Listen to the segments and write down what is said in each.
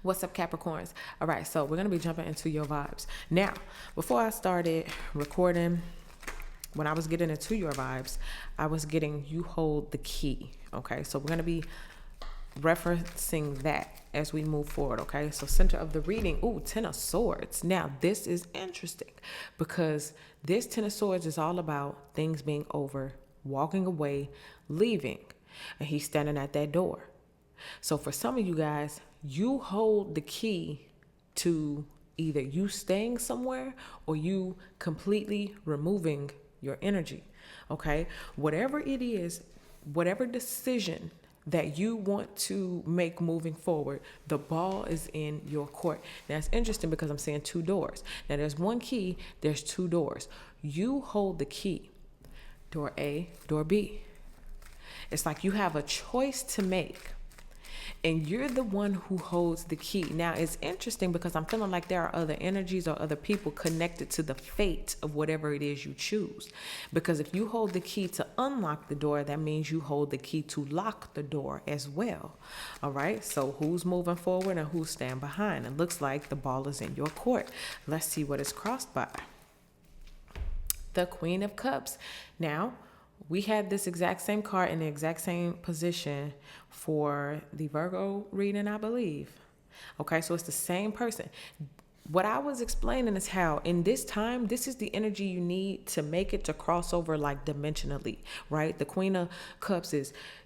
What's up, Capricorns? All right, so we're going to be jumping into your vibes. Now, before I started recording, when I was getting into your vibes, I was getting you hold the key. Okay, so we're going to be referencing that as we move forward. Okay, so center of the reading, Ten of Swords. Now, this is interesting because this Ten of Swords is all about things being over, walking away, leaving, and he's standing at that door. So for some of you guys, you hold the key to either you staying somewhere or you completely removing your energy. Okay, whatever it is, whatever decision that you want to make moving forward, the ball is in your court. Now it's interesting because I'm saying two doors. Now there's one key, there's two doors. You hold the key. Door A, door B. It's like you have a choice to make, and you're the one who holds the key. Now, it's interesting because I'm feeling like there are other energies or other people connected to the fate of whatever it is you choose. Because if you hold the key to unlock the door, that means you hold the key to lock the door as well. All right, so who's moving forward and who's staying behind? It looks like the ball is in your court. Let's see what it's crossed by. The Queen of Cups. Now, we had this exact same card in the exact same position for the Virgo reading, I believe. Okay, so it's the same person. What I was explaining is how in this time, this is the energy you need to make it to cross over like dimensionally, right? The Queen of Cups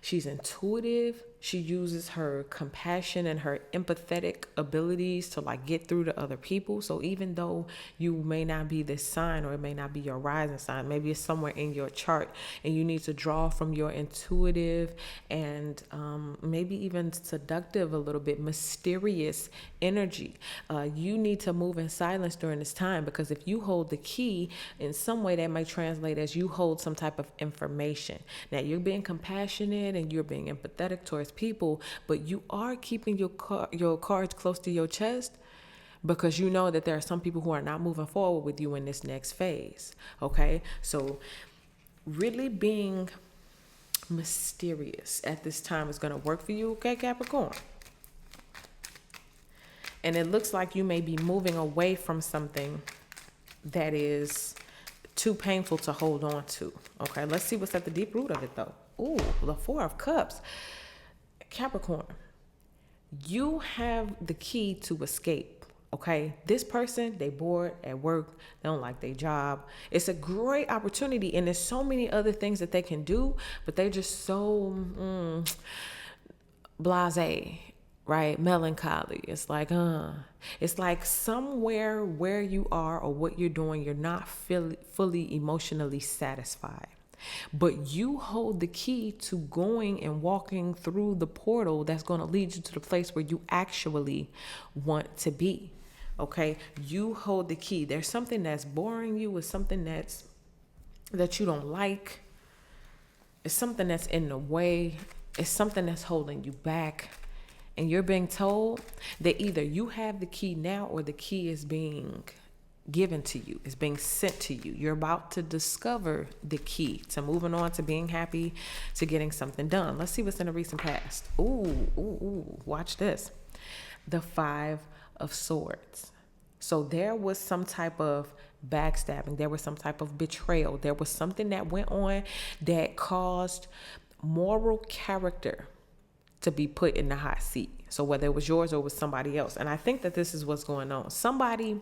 she's intuitive. She uses her compassion and her empathetic abilities to like get through to other people. So even though you may not be this sign or it may not be your rising sign, maybe it's somewhere in your chart and you need to draw from your intuitive and maybe even seductive, a little bit mysterious energy. You need to move in silence during this time, because if you hold the key in some way, that might translate as you hold some type of information. Now you're being compassionate and you're being empathetic towards people, but you are keeping your cards close to your chest because you know that there are some people who are not moving forward with you in this next phase. Okay, so really being mysterious at this time is going to work for you. Okay, Capricorn. And it looks like you may be moving away from something that is too painful to hold on to. Okay, let's see what's at the deep root of it though. The Four of Cups. Capricorn, you have the key to escape. Okay, this person, they bored at work, they don't like their job. It's a great opportunity, and there's so many other things that they can do, but they're just so blasé, right? Melancholy. It's like somewhere where you are or what you're doing, you're not fully emotionally satisfied. But you hold the key to going and walking through the portal that's going to lead you to the place where you actually want to be. Okay, you hold the key. There's something that's boring you, it's something that you don't like. It's something that's in the way. It's something that's holding you back. And you're being told that either you have the key now or the key is being given to you, is being sent to you. You're about to discover the key to moving on, to being happy, to getting something done. Let's see what's in the recent past. Watch this. The Five of Swords. So there was some type of backstabbing. There was some type of betrayal. There was something that went on that caused moral character to be put in the hot seat. So whether it was yours or it was somebody else. And I think that this is what's going on. Somebody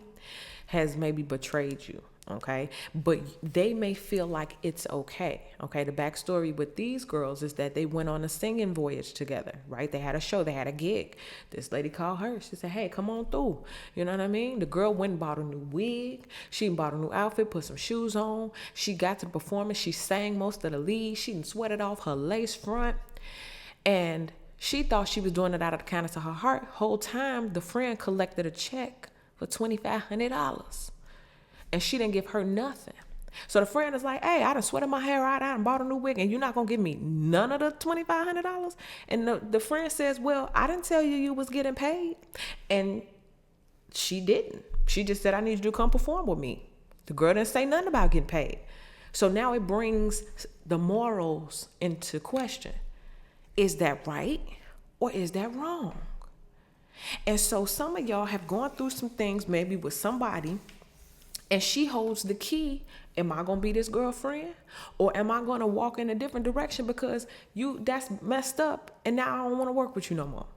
has maybe betrayed you, okay? But they may feel like it's okay, okay? The backstory with these girls is that they went on a singing voyage together, right? They had a show, they had a gig. This lady called her. She said, hey, come on through. You know what I mean? The girl went and bought a new wig. She bought a new outfit, put some shoes on. She got to the performance. She sang most of the lead. She didn't sweat it off her lace front. And she thought she was doing it out of the kindness of her heart. Whole time, the friend collected a check for $2,500. And she didn't give her nothing. So the friend is like, hey, I done sweated my hair out. I done bought a new wig, and you're not going to give me none of the $2,500? And the friend says, well, I didn't tell you was getting paid. And she didn't. She just said, I need you to come perform with me. The girl didn't say nothing about getting paid. So now it brings the morals into question. Is that right or is that wrong? And so some of y'all have gone through some things, maybe with somebody, and she holds the key. Am I going to be this girlfriend, or am I going to walk in a different direction because that's messed up and now I don't want to work with you no more?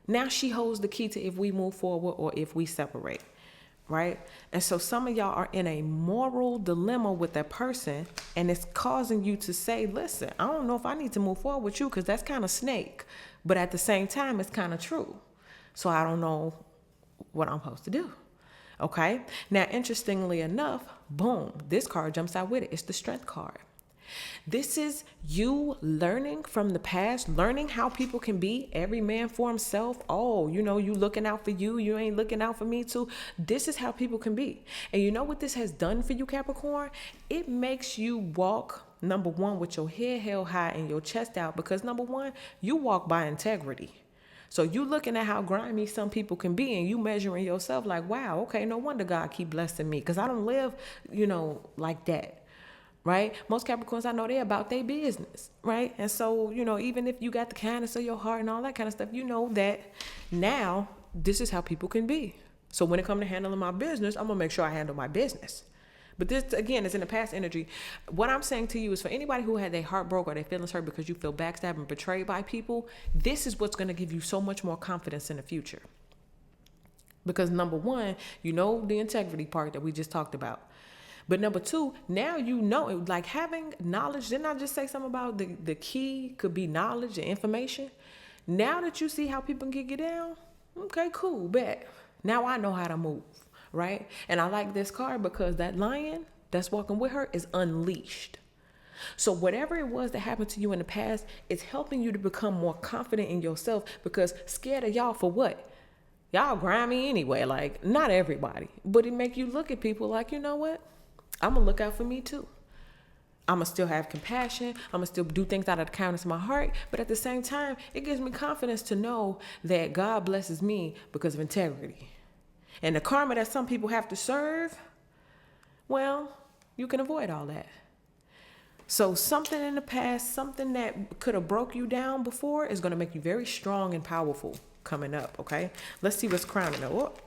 Now she holds the key to if we move forward or if we separate, right? And so some of y'all are in a moral dilemma with that person, and it's causing you to say, listen, I don't know if I need to move forward with you because that's kind of snake, but at the same time, it's kind of true. So I don't know what I'm supposed to do. Okay. Now, interestingly enough, boom, this card jumps out with it. It's the Strength card. This is you learning from the past, learning how people can be, every man for himself. Oh, you looking out for you. You ain't looking out for me too. This is how people can be. And you know what this has done for you, Capricorn? It makes you walk, number one, with your head held high and your chest out, because number one, you walk by integrity. So you looking at how grimy some people can be, and you measuring yourself like, wow, okay, no wonder God keep blessing me, because I don't live, like that, right? Most Capricorns I know, they're about their business, right? And so, even if you got the kindness of your heart and all that kind of stuff, you know that now this is how people can be. So when it comes to handling my business, I'm going to make sure I handle my business. But this, again, is in the past energy. What I'm saying to you is, for anybody who had their heart broke or their feelings hurt because you feel backstabbed and betrayed by people, this is what's going to give you so much more confidence in the future. Because number one, the integrity part that we just talked about. But number two, now like having knowledge. Didn't I just say something about the key could be knowledge and information? Now that you see how people can get down, okay, cool, bet. Now I know how to move. Right? And I like this card because that lion that's walking with her is unleashed. So whatever it was that happened to you in the past, it's helping you to become more confident in yourself, because scared of y'all for what? Y'all grimy anyway. Like, not everybody, but it make you look at people like, you know what? I'm going to look out for me too. I'm going to still have compassion. I'm going to still do things out of the kindness of my heart. But at the same time, it gives me confidence to know that God blesses me because of integrity. And the karma that some people have to serve, well, you can avoid all that. So something in the past, something that could have broke you down before, is going to make you very strong and powerful coming up, okay? Let's see what's crowning it. Whoop.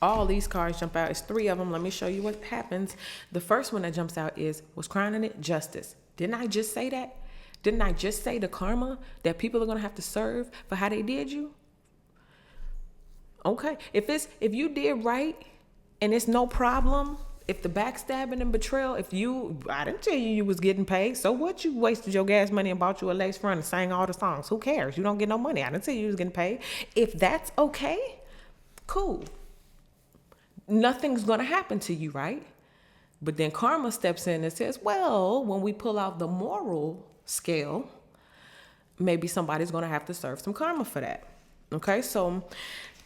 All these cards jump out. It's 3 of them. Let me show you what happens. The first one that jumps out is, what's crowning it? Justice. Didn't I just say that? Didn't I just say the karma that people are going to have to serve for how they did you? Okay, if you did right and it's no problem, if the backstabbing and betrayal, I didn't tell you was getting paid, so what? You wasted your gas money and bought you a lace front and sang all the songs. Who cares? You don't get no money. I didn't tell you was getting paid. If that's okay, cool. Nothing's going to happen to you, right? But then karma steps in and says, well, when we pull out the moral scale, maybe somebody's going to have to serve some karma for that. Okay, so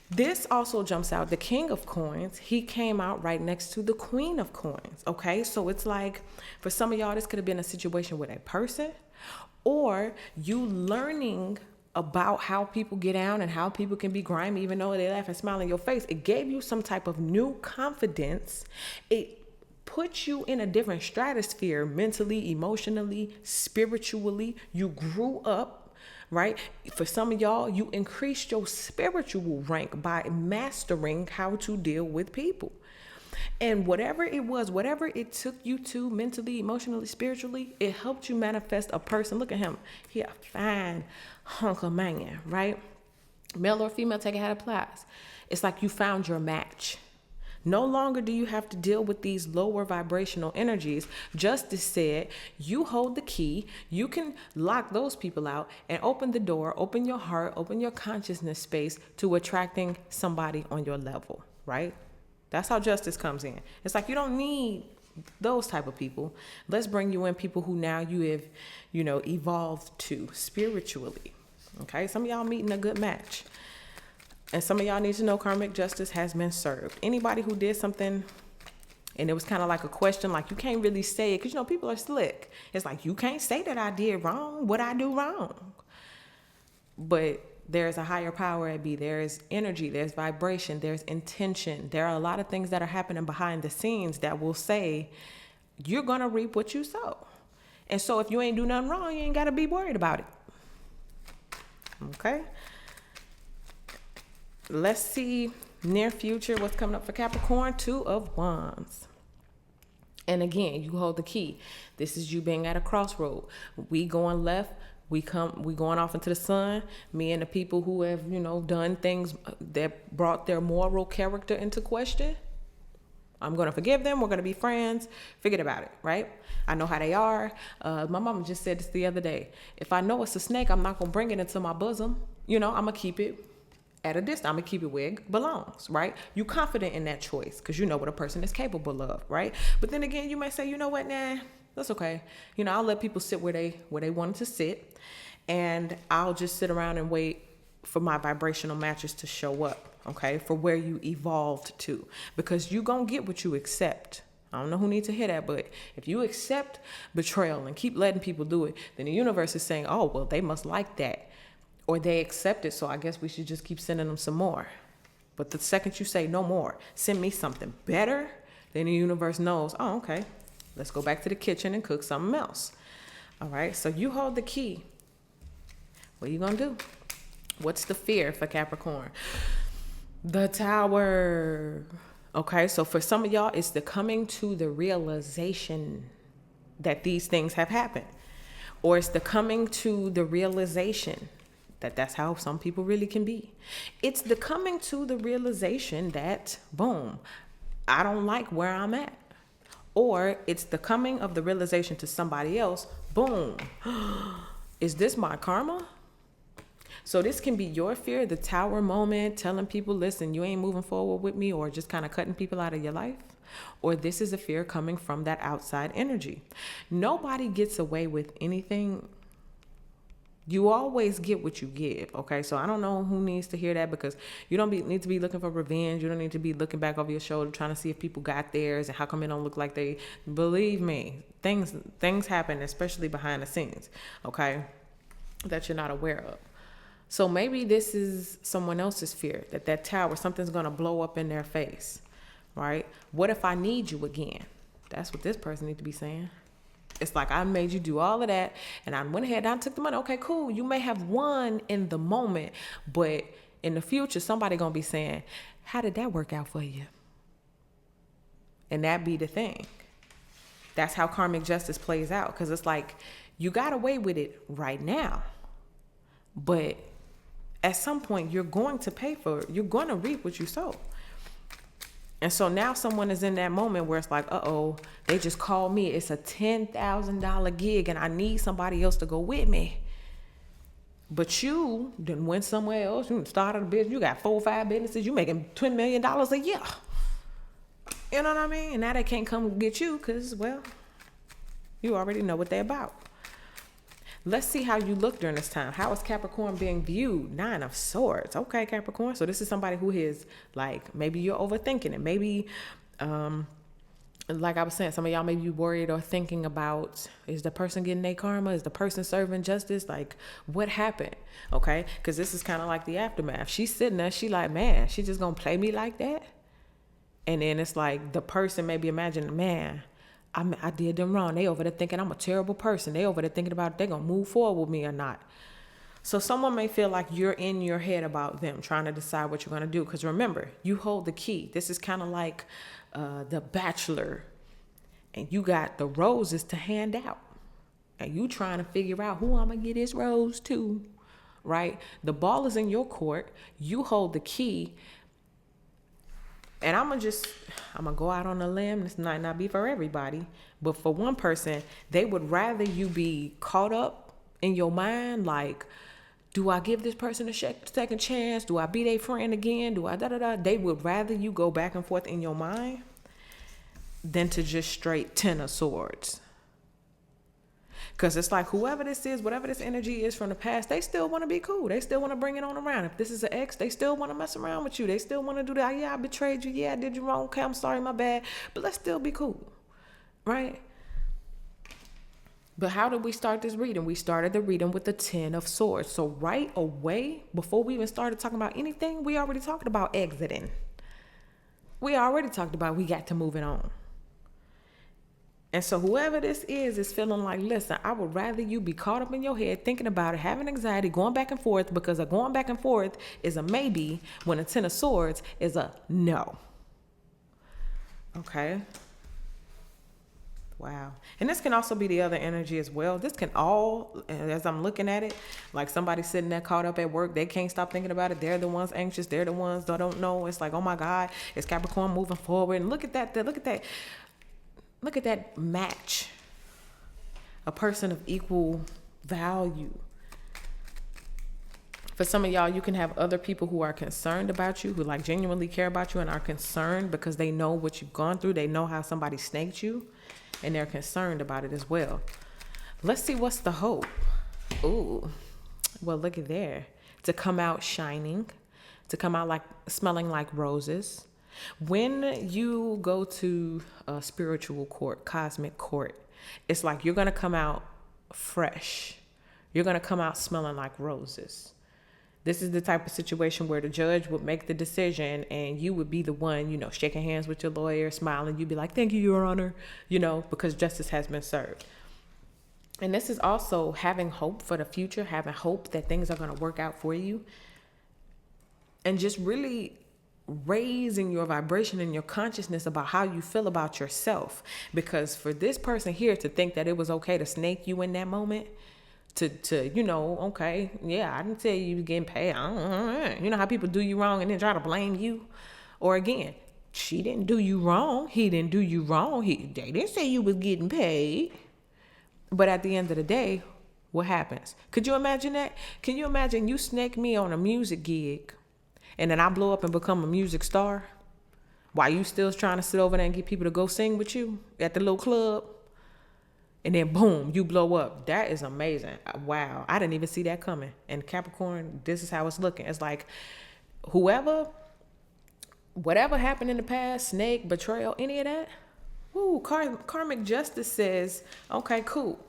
this also jumps out. The King of Coins, he came out right next to the Queen of Coins. Okay, so it's like, for some of y'all, this could have been a situation with a person, or you learning about how people get down and how people can be grimy even though they laugh and smile in your face. It gave you some type of new confidence. It put you in a different stratosphere, mentally, emotionally, spiritually. You grew up. Right? For some of y'all, you increased your spiritual rank by mastering how to deal with people. And whatever it was, whatever it took you to mentally, emotionally, spiritually, it helped you manifest a person. Look at him. He a fine hunk of man, right? Male or female, take it how it applies. It's like you found your match. No longer do you have to deal with these lower vibrational energies. Justice said, you hold the key. You can lock those people out and open the door, open your heart, open your consciousness space to attracting somebody on your level, right? That's how justice comes in. It's like, you don't need those type of people. Let's bring you in people who now you have, evolved to spiritually. Okay. Some of y'all meeting a good match. And some of y'all need to know karmic justice has been served. Anybody who did something and it was kind of like a question, like you can't really say it because, people are slick. It's like, you can't say that I did wrong. What I do wrong? But there's a higher power at be. There's energy. There's vibration. There's intention. There are a lot of things that are happening behind the scenes that will say you're going to reap what you sow. And so if you ain't do nothing wrong, you ain't got to be worried about it. Okay? Let's see near future, what's coming up for Capricorn. 2 of Wands. And again, you hold the key. This is you being at a crossroad. We going left, we going off into the sun. Me and the people who have, done things that brought their moral character into question. I'm going to forgive them. We're going to be friends. Forget about it, right? I know how they are. My mama just said this the other day. If I know it's a snake, I'm not going to bring it into my bosom. I'm going to keep it at a distance. I'm going to keep it where it belongs, right? You confident in that choice because you know what a person is capable of, right? But then again, you might say, you know what, nah, that's okay. I'll let people sit where they wanted to sit, and I'll just sit around and wait for my vibrational matches to show up, okay, for where you evolved to, because you gonna get what you accept. I don't know who needs to hear that, but if you accept betrayal and keep letting people do it, then the universe is saying, oh, well, they must like that, or they accept it, so I guess we should just keep sending them some more. But the second you say no more, send me something better, then the universe knows, oh, okay, let's go back to the kitchen and cook something else. All right, so you hold the key. What are you gonna do? What's the fear for Capricorn? The Tower. Okay, so for some of y'all, it's the coming to the realization that these things have happened. Or it's the coming to the realization that that's how some people really can be. It's the coming to the realization that, boom, I don't like where I'm at. Or it's the coming of the realization to somebody else, boom, is this my karma? So this can be your fear, the Tower moment, telling people, listen, you ain't moving forward with me, or just kind of cutting people out of your life. Or this is a fear coming from that outside energy. Nobody gets away with anything. You always get what you give, okay? So I don't know who needs to hear that, because you don't need to be looking for revenge. You don't need to be looking back over your shoulder trying to see if people got theirs and how come it don't look like they. Believe me, things happen, especially behind the scenes, okay, that you're not aware of. So maybe this is someone else's fear, that tower, something's going to blow up in their face, right? What if I need you again? That's what this person needs to be saying. It's like, I made you do all of that, and I went ahead and I took the money. Okay, cool. You may have won in the moment, but in the future, somebody going to be saying, how did that work out for you? And that be the thing. That's how karmic justice plays out, because it's like, you got away with it right now, but at some point, you're going to pay for it. You're going to reap what you sow. And so now someone is in that moment where it's like, uh-oh, they just called me. It's a $10,000 gig and I need somebody else to go with me. But you done went somewhere else. You started a business. You got 4 or 5 businesses. You making $20 million a year. You know what I mean? And now they can't come get you because, well, you already know what they're about. Let's see how you look during this time. How is Capricorn being viewed? 9 of Swords. Okay, Capricorn. So this is somebody who is like, maybe you're overthinking it. Maybe, like I was saying, some of y'all may be worried or thinking about, is the person getting their karma? Is the person serving justice? Like, what happened? Okay, because this is kind of like the aftermath. She's sitting there. She like, man, she just going to play me like that? And then it's like the person maybe imagining, man, I did them wrong. They over there thinking I'm a terrible person. They over there thinking about if they're going to move forward with me or not. So someone may feel like you're in your head about them, trying to decide what you're going to do. Because remember, you hold the key. This is kind of like The Bachelor. And you got the roses to hand out. And you trying to figure out who I'm going to get this rose to, right? The ball is in your court. You hold the key. And I'm going to go out on a limb. This might not be for everybody. But for one person, they would rather you be caught up in your mind. Like, do I give this person a second chance? Do I be their friend again? Do I da-da-da? They would rather you go back and forth in your mind than to just straight 10 of Swords. Because it's like whoever this is, whatever this energy is from the past, they still want to be cool. They still want to bring it on around. If this is an ex, they still want to mess around with you. They still want to do that. Yeah, I betrayed you. Yeah, I did you wrong. Okay, I'm sorry, my bad. But let's still be cool. Right? But how did we start this reading? We started the reading with the 10 of Swords. So right away, before we even started talking about anything, we already talked about exiting. We already talked about we got to move it on. And so whoever this is feeling like, listen, I would rather you be caught up in your head, thinking about it, having anxiety, going back and forth, because a going back and forth is a maybe when a 10 of swords is a no. Okay. Wow. And this can also be the other energy as well. This can all, as I'm looking at it, like somebody sitting there caught up at work, they can't stop thinking about it. They're the ones anxious. They're the ones that don't know. It's like, oh my God, it's Capricorn moving forward. And look at that. Look at that match. A person of equal value. For some of y'all, you can have other people who are concerned about you, who like genuinely care about you and are concerned because they know what you've gone through. They know how somebody snaked you and they're concerned about it as well. Let's see what's the hope. Ooh, well, look at there. To come out shining, to come out like smelling like roses. When you go to a spiritual court, cosmic court, it's like you're going to come out fresh. You're going to come out smelling like roses. This is the type of situation where the judge would make the decision and you would be the one, you know, shaking hands with your lawyer, smiling. You'd be like, thank you, Your Honor, you know, because justice has been served. And this is also having hope for the future, having hope that things are going to work out for you. And just really raising your vibration and your consciousness about how you feel about yourself. Because for this person here to think that it was okay to snake you in that moment, to you know, okay, yeah, I didn't tell you getting paid. You know how people do you wrong and then try to blame you? Or again, she didn't do you wrong. He didn't do you wrong. They didn't say you was getting paid. But at the end of the day, what happens? Could you imagine that? Can you imagine you snake me on a music gig and then I blow up and become a music star while you still trying to sit over there and get people to go sing with you at the little club? And then boom, you blow up. That is amazing. Wow. I didn't even see that coming. And Capricorn, this is how it's looking. It's like whatever happened in the past, snake, betrayal, any of that. Woo, karmic justice says, okay, cool.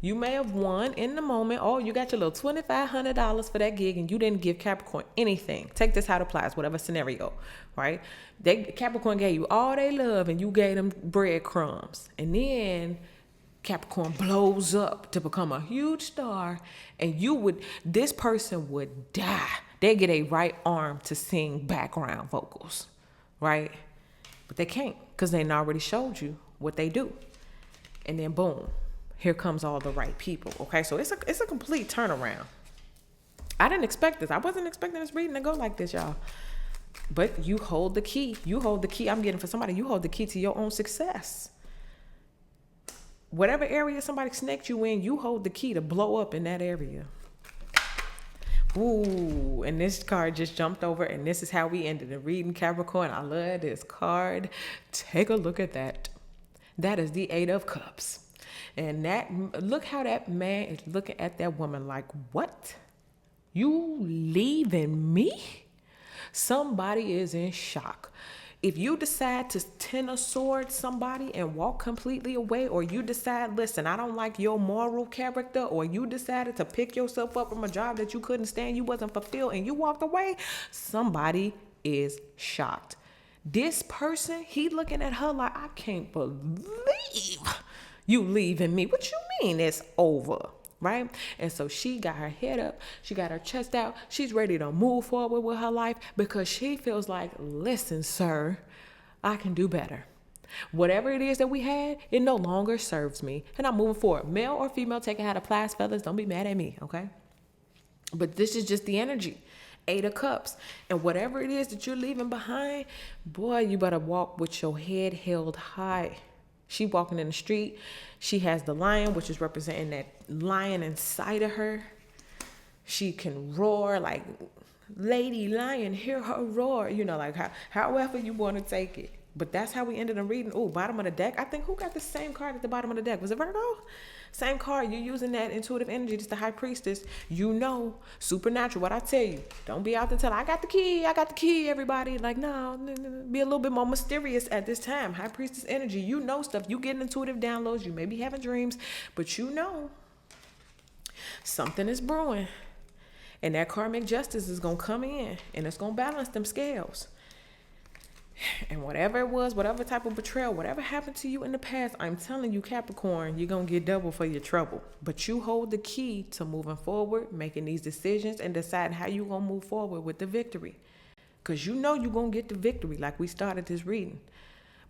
You may have won in the moment. Oh, you got your little $2,500 for that gig and you didn't give Capricorn anything. Take this how it applies, whatever scenario, right? Capricorn gave you all they love and you gave them breadcrumbs. And then Capricorn blows up to become a huge star and this person would die. They get a right arm to sing background vocals, right? But they can't because they already showed you what they do. And then boom, here comes all the right people. Okay, so it's a complete turnaround. I didn't expect this. I wasn't expecting this reading to go like this, y'all. But you hold the key. You hold the key. I'm getting for somebody. You hold the key to your own success. Whatever area somebody snaked you in, you hold the key to blow up in that area. Ooh, and this card just jumped over, and this is how we ended the reading, Capricorn. I love this card. Take a look at that. That is the 8 of Cups. And look how that man is looking at that woman like, what? You leaving me? Somebody is in shock. If you decide to 10 of swords somebody and walk completely away, or you decide, listen, I don't like your moral character, or you decided to pick yourself up from a job that you couldn't stand, you wasn't fulfilled, and you walked away, somebody is shocked. This person, he looking at her like, I can't believe you leaving me. What you mean it's over? Right? And so she got her head up. She got her chest out. She's ready to move forward with her life because she feels like, listen, sir, I can do better. Whatever it is that we had, it no longer serves me. And I'm moving forward. Male or female, take it how it applies, fellas. Don't be mad at me, okay? But this is just the energy. 8 of Cups. And whatever it is that you're leaving behind, boy, you better walk with your head held high. She walking in the street. She has the lion, which is representing that lion inside of her. She can roar like, lady lion, hear her roar. You know, like however you want to take it. But that's how we ended up reading. Oh, bottom of the deck. I think who got the same card at the bottom of the deck? Was it Virgo? Same card. You're using that intuitive energy. Just the high priestess. You know, supernatural. What I tell you. Don't be out there telling, I got the key, everybody. Like, no, be a little bit more mysterious at this time. High priestess energy. You know stuff. You getting intuitive downloads. You may be having dreams. But you know something is brewing. And that karmic justice is going to come in. And it's going to balance them scales. And whatever it was, whatever type of betrayal, whatever happened to you in the past, I'm telling you, Capricorn, you're going to get double for your trouble. But you hold the key to moving forward, making these decisions, and deciding how you're going to move forward with the victory. Because you know you're going to get the victory like we started this reading.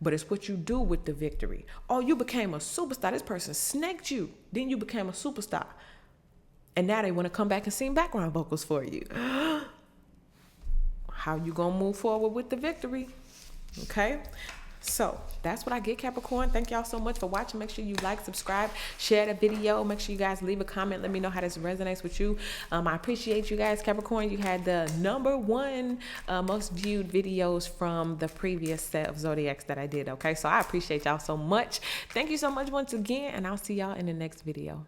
But it's what you do with the victory. Oh, you became a superstar. This person snaked you. Then you became a superstar. And now they want to come back and sing background vocals for you. How you going to move forward with the victory? Okay, so that's what I get, Capricorn. Thank y'all so much for watching. Make sure you like, subscribe, share the video. Make sure you guys leave a comment. Let me know how this resonates with you. I appreciate you guys, Capricorn. You had the #1 most viewed videos from the previous set of zodiacs that I did. Okay, so I appreciate y'all so much. Thank you so much once again, and I'll see y'all in the next video.